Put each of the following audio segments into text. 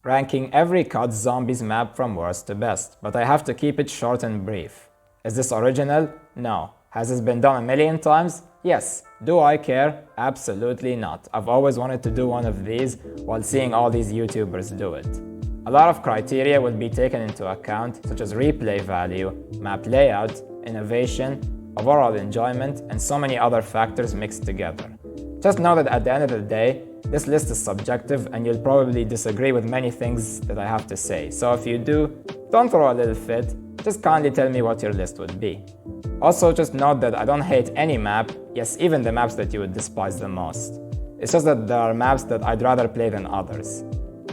ranking every COD Zombies map from worst to best, but I have to keep it short and brief. Is this original? No. Has this been done a million times? Yes. Do I care? Absolutely not. I've always wanted to do one of these while seeing all these YouTubers do it. A lot of criteria will be taken into account, such as replay value, map layout, innovation, overall enjoyment, and so many other factors mixed together. Just know that at the end of the day, this list is subjective and you'll probably disagree with many things that I have to say. So if you do, don't throw a little fit, just kindly tell me what your list would be. Also, just note that I don't hate any map, yes, even the maps that you would despise the most. It's just that there are maps that I'd rather play than others.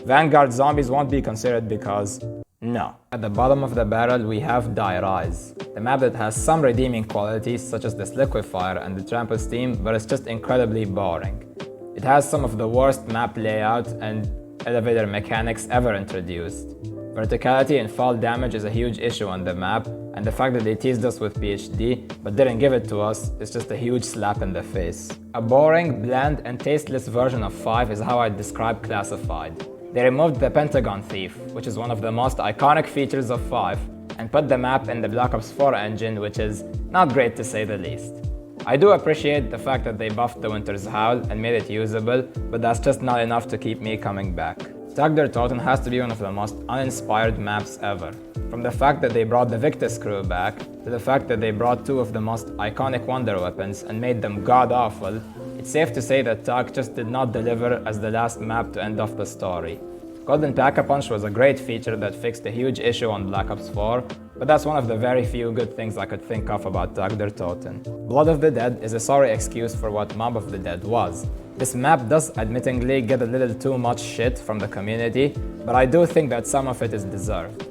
Vanguard Zombies won't be considered because no. At the bottom of the barrel we have Die Rise, the map that has some redeeming qualities such as this liquefier and the trample steam, but it's just incredibly boring. It has some of the worst map layout and elevator mechanics ever introduced. Verticality and fall damage is a huge issue on the map, and the fact that they teased us with PhD but didn't give it to us is just a huge slap in the face. A boring, bland and tasteless version of 5 is how I'd describe Classified. They removed the Pentagon Thief, which is one of the most iconic features of 5, and put the map in the Black Ops 4 engine, which is not great to say the least. I do appreciate the fact that they buffed the Winter's Howl and made it usable, but that's just not enough to keep me coming back. Tag der Toten has to be one of the most uninspired maps ever. From the fact that they brought the Victus crew back, to the fact that they brought two of the most iconic wonder weapons and made them god-awful, it's safe to say that Tag just did not deliver as the last map to end off the story. Golden Pack-a-Punch was a great feature that fixed a huge issue on Black Ops 4, but that's one of the very few good things I could think of about Tag der Toten. Blood of the Dead is a sorry excuse for what Mob of the Dead was. This map does admittingly get a little too much shit from the community, but I do think that some of it is deserved.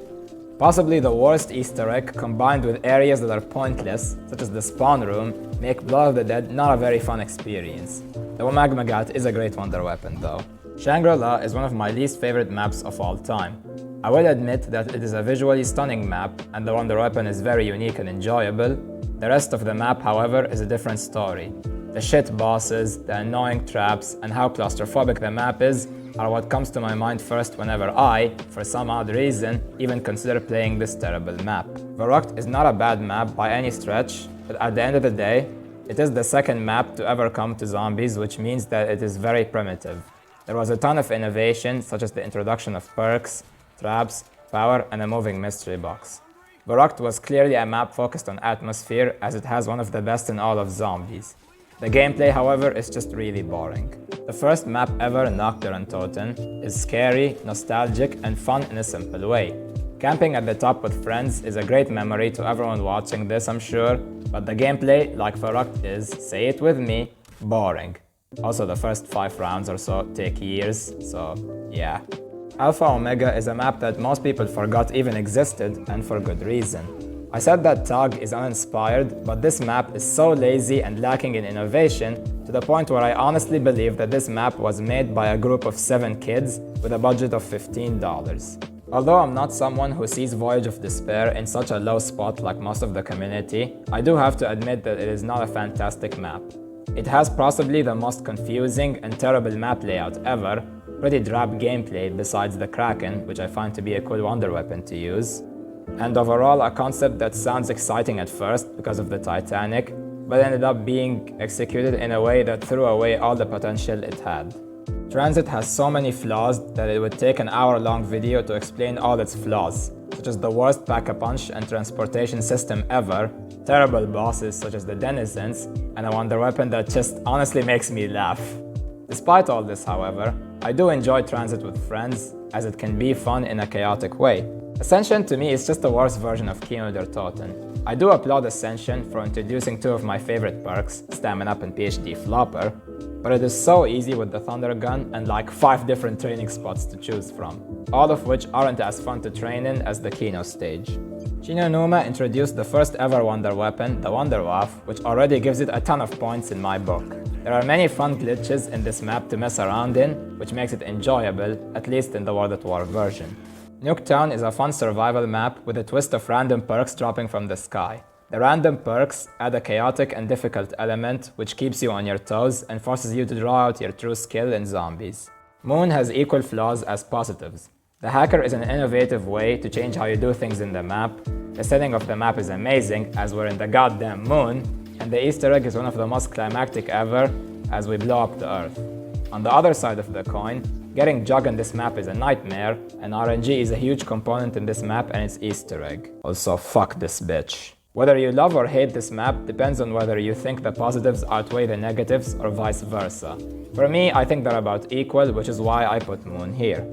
Possibly the worst Easter egg, combined with areas that are pointless, such as the spawn room, make Blood of the Dead not a very fun experience. The Magma Gat is a great wonder weapon though. Shangri-La is one of my least favorite maps of all time. I will admit that it is a visually stunning map and the wonder weapon is very unique and enjoyable. The rest of the map, however, is a different story. The shit bosses, the annoying traps, and how claustrophobic the map is are what comes to my mind first whenever I, for some odd reason, even consider playing this terrible map. Verrückt is not a bad map by any stretch, but at the end of the day, it is the second map to ever come to zombies, which means that it is very primitive. There was a ton of innovation, such as the introduction of perks, traps, power, and a moving mystery box. Verrückt was clearly a map focused on atmosphere, as it has one of the best in all of zombies. The gameplay, however, is just really boring. The first map ever, Nacht der Untoten, is scary, nostalgic, and fun in a simple way. Camping at the top with friends is a great memory to everyone watching this, I'm sure, but the gameplay, like Verrückt, is, say it with me, boring. Also, the first 5 rounds or so take years, so yeah. Alpha Omega is a map that most people forgot even existed, and for good reason. I said that Tag is uninspired, but this map is so lazy and lacking in innovation to the point where I honestly believe that this map was made by a group of 7 kids with a budget of $15. Although I'm not someone who sees Voyage of Despair in such a low spot like most of the community, I do have to admit that it is not a fantastic map. It has possibly the most confusing and terrible map layout ever, pretty drab gameplay besides the Kraken, which I find to be a cool wonder weapon to use, and overall a concept that sounds exciting at first because of the Titanic, but ended up being executed in a way that threw away all the potential it had. Transit has so many flaws that it would take an hour-long video to explain all its flaws, such as the worst pack-a-punch and transportation system ever, terrible bosses such as the Denizens, and a wonder weapon that just honestly makes me laugh. Despite all this, however, I do enjoy Transit with friends, as it can be fun in a chaotic way. Ascension to me is just a worse version of Kino der Toten. I do applaud Ascension for introducing 2 of my favorite perks, Stamina Up and PhD Flopper, but it is so easy with the Thunder Gun and like 5 different training spots to choose from, all of which aren't as fun to train in as the Kino stage. Shinonuma introduced the first ever wonder weapon, the Wunderwaffe, which already gives it a ton of points in my book. There are many fun glitches in this map to mess around in, which makes it enjoyable, at least in the World at War version. Nuketown is a fun survival map with a twist of random perks dropping from the sky. The random perks add a chaotic and difficult element which keeps you on your toes and forces you to draw out your true skill in zombies. Moon has equal flaws as positives. The hacker is an innovative way to change how you do things in the map. The setting of the map is amazing, as we're in the goddamn moon, and the Easter egg is one of the most climactic ever, as we blow up the Earth. On the other side of the coin, getting jug in this map is a nightmare, and RNG is a huge component in this map and its Easter egg. Also, fuck this bitch. Whether you love or hate this map depends on whether you think the positives outweigh the negatives or vice versa. For me, I think they're about equal, which is why I put Moon here.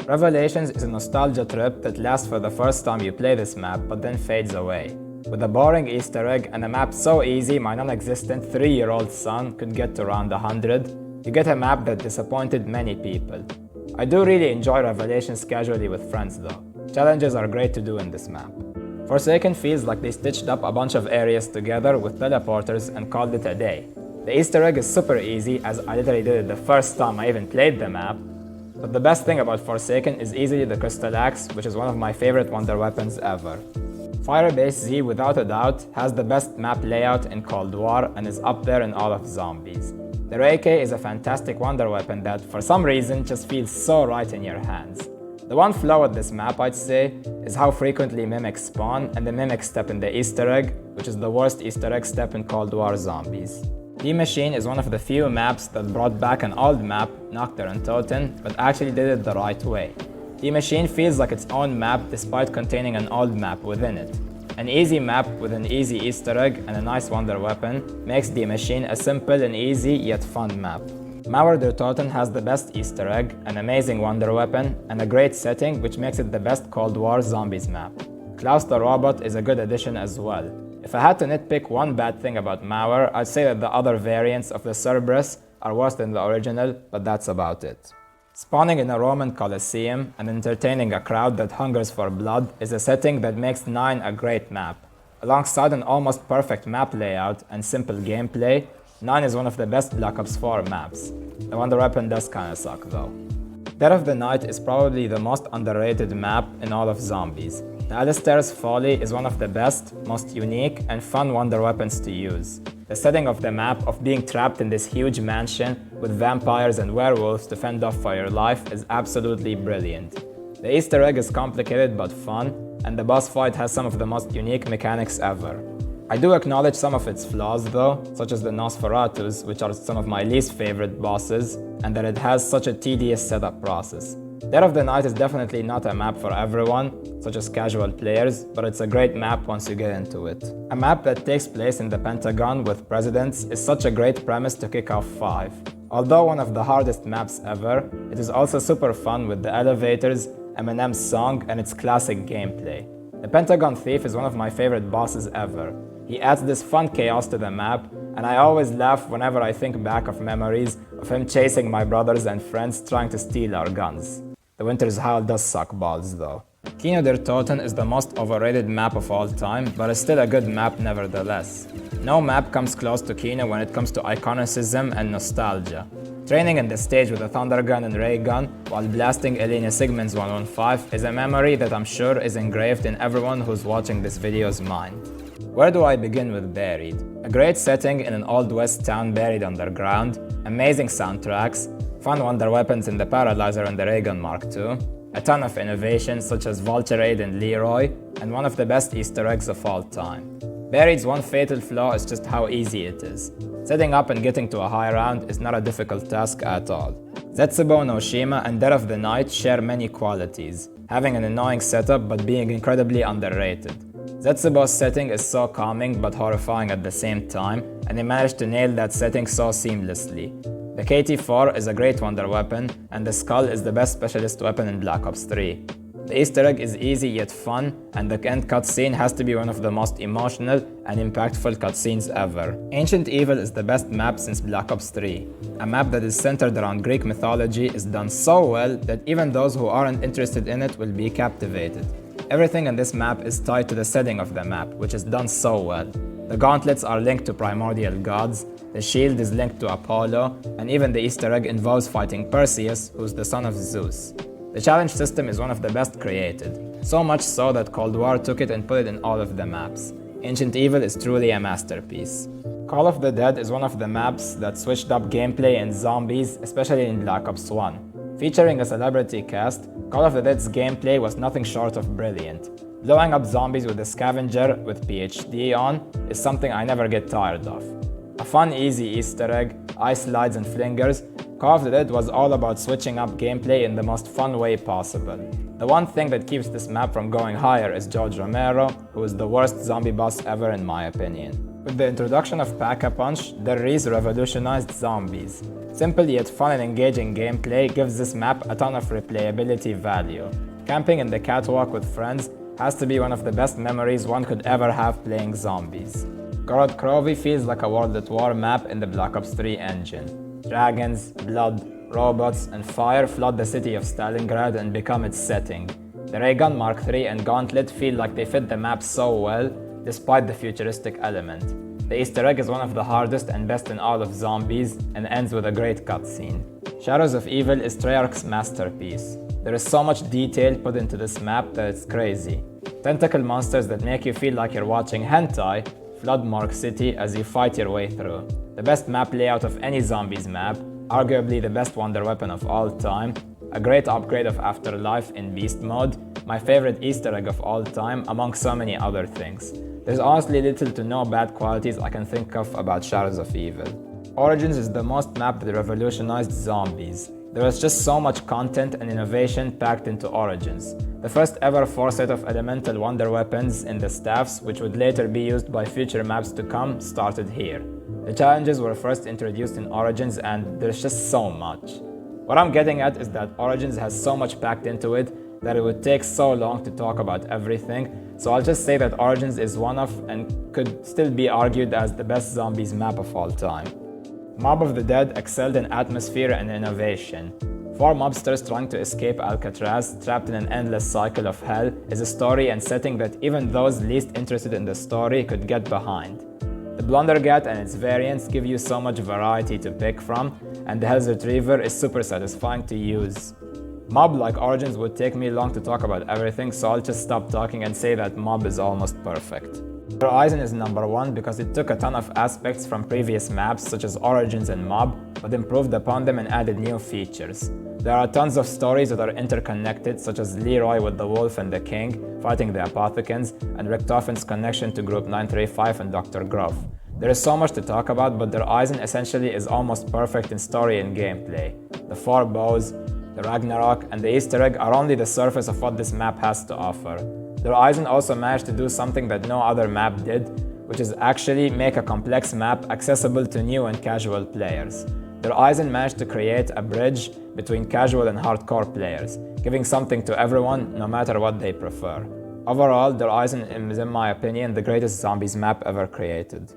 Revelations is a nostalgia trip that lasts for the first time you play this map, but then fades away. With a boring Easter egg and a map so easy my non-existent 3-year-old son could get to around 100, you get a map that disappointed many people. I do really enjoy Revelations casually with friends though. Challenges are great to do in this map. Forsaken feels like they stitched up a bunch of areas together with teleporters and called it a day. The Easter egg is super easy, as I literally did it the first time I even played the map. But the best thing about Forsaken is easily the Crystal Axe, which is one of my favorite wonder weapons ever. Firebase Z, without a doubt, has the best map layout in Cold War and is up there in all of zombies. The Ray K is a fantastic wonder weapon that, for some reason, just feels so right in your hands. The one flaw with this map, I'd say, is how frequently mimics spawn and the mimic step in the Easter egg, which is the worst Easter egg step in Cold War zombies. D-Machine is one of the few maps that brought back an old map, Nocturne and Toten, but actually did it the right way. D-Machine feels like its own map despite containing an old map within it. An easy map with an easy Easter egg and a nice wonder weapon makes D-Machine a simple and easy yet fun map. Mauer der Toten has the best Easter egg, an amazing wonder weapon, and a great setting which makes it the best Cold War zombies map. Klaus the Robot is a good addition as well. If I had to nitpick one bad thing about Mauer, I'd say that the other variants of the Cerberus are worse than the original, but that's about it. Spawning in a Roman Colosseum and entertaining a crowd that hungers for blood is a setting that makes 9 a great map. Alongside an almost perfect map layout and simple gameplay, 9 is one of the best Black Ops 4 maps. The wonder weapon does kinda suck though. Dead of the Night is probably the most underrated map in all of zombies. The Alistair's Folly is one of the best, most unique, and fun wonder weapons to use. The setting of the map of being trapped in this huge mansion with vampires and werewolves to fend off for your life is absolutely brilliant. The Easter egg is complicated but fun, and the boss fight has some of the most unique mechanics ever. I do acknowledge some of its flaws though, such as the Nosferatus, which are some of my least favorite bosses, and that it has such a tedious setup process. Dead of the Night is definitely not a map for everyone, such as casual players, but it's a great map once you get into it. A map that takes place in the Pentagon with presidents is such a great premise to kick off 5. Although one of the hardest maps ever, it is also super fun with the elevators, Eminem's song, and its classic gameplay. The Pentagon Thief is one of my favorite bosses ever. He adds this fun chaos to the map, and I always laugh whenever I think back of memories of him chasing my brothers and friends trying to steal our guns. The Winter's Howl does suck balls though. Kino der Toten is the most overrated map of all time, but is still a good map nevertheless. No map comes close to Kino when it comes to iconicism and nostalgia. Training in the stage with a thunder gun and ray gun while blasting Elena Sigmund's 115 is a memory that I'm sure is engraved in everyone who's watching this video's mind. Where do I begin with Buried? A great setting in an old west town buried underground, amazing soundtracks, fun wonder weapons in the Paralyzer and the ray gun Mark II, a ton of innovations such as Vulture and Leroy, and one of the best Easter eggs of all time. Buried's one fatal flaw is just how easy it is. Setting up and getting to a high round is not a difficult task at all. Zetsubo no Shima and Dead of the Night share many qualities, having an annoying setup but being incredibly underrated. Zetsubo's setting is so calming but horrifying at the same time, and they managed to nail that setting so seamlessly. The KT-4 is a great wonder weapon, and the Skull is the best specialist weapon in Black Ops 3. The Easter egg is easy yet fun, and the end cutscene has to be one of the most emotional and impactful cutscenes ever. Ancient Evil is the best map since Black Ops 3. A map that is centered around Greek mythology is done so well that even those who aren't interested in it will be captivated. Everything in this map is tied to the setting of the map, which is done so well. The gauntlets are linked to primordial gods, the shield is linked to Apollo, and even the Easter egg involves fighting Perseus, who's the son of Zeus. The challenge system is one of the best created, so much so that Cold War took it and put it in all of the maps. Ancient Evil is truly a masterpiece. Call of the Dead is one of the maps that switched up gameplay in zombies, especially in Black Ops 1. Featuring a celebrity cast, Call of the Dead's gameplay was nothing short of brilliant. Blowing up zombies with a scavenger with PhD on is something I never get tired of. A fun, easy Easter egg, ice slides and flingers, Call of the Dead was all about switching up gameplay in the most fun way possible. The one thing that keeps this map from going higher is George Romero, who is the worst zombie boss ever in my opinion. With the introduction of Pack-a-Punch, the Reese revolutionized zombies. Simple yet fun and engaging gameplay gives this map a ton of replayability value. Camping in the catwalk with friends has to be one of the best memories one could ever have playing zombies. Gorod Krovi feels like a World at War map in the Black Ops 3 engine. Dragons, blood, robots, and fire flood the city of Stalingrad and become its setting. The Raygun Mark III and Gauntlet feel like they fit the map so well, despite the futuristic element. The Easter egg is one of the hardest and best in all of zombies, and ends with a great cutscene. Shadows of Evil is Treyarch's masterpiece. There is so much detail put into this map that it's crazy. Tentacle monsters that make you feel like you're watching hentai flood Mark City as you fight your way through. The best map layout of any zombies map, arguably the best wonder weapon of all time, a great upgrade of Afterlife in Beast Mode, my favorite Easter egg of all time, among so many other things. There's honestly little to no bad qualities I can think of about Shadows of Evil. Origins is the most map that revolutionized zombies. There was just so much content and innovation packed into Origins. The first ever 4 set of elemental wonder weapons in the staffs, which would later be used by future maps to come, started here. The challenges were first introduced in Origins, and there's just so much. What I'm getting at is that Origins has so much packed into it that it would take so long to talk about everything, so I'll just say that Origins is one of, and could still be argued as, the best zombies map of all time. Mob of the Dead excelled in atmosphere and innovation. 4 mobsters trying to escape Alcatraz, trapped in an endless cycle of hell, is a story and setting that even those least interested in the story could get behind. The Blundergat and its variants give you so much variety to pick from, and the Hell's Retriever is super satisfying to use. Mob, like Origins, would take me long to talk about everything, so I'll just stop talking and say that Mob is almost perfect. Horizon is number 1 because it took a ton of aspects from previous maps such as Origins and Mob, but improved upon them and added new features. There are tons of stories that are interconnected, such as Leroy with the Wolf and the King fighting the Apothecans, and Richtofen's connection to Group 935 and Dr. Grove. There is so much to talk about, but Der Eisen essentially is almost perfect in story and gameplay. The 4 bows, the Ragnarok, and the Easter egg are only the surface of what this map has to offer. Der Eisen also managed to do something that no other map did, which is actually make a complex map accessible to new and casual players. Der Eisen managed to create a bridge between casual and hardcore players, giving something to everyone no matter what they prefer. Overall, Der Eisen is, in my opinion, the greatest zombies map ever created.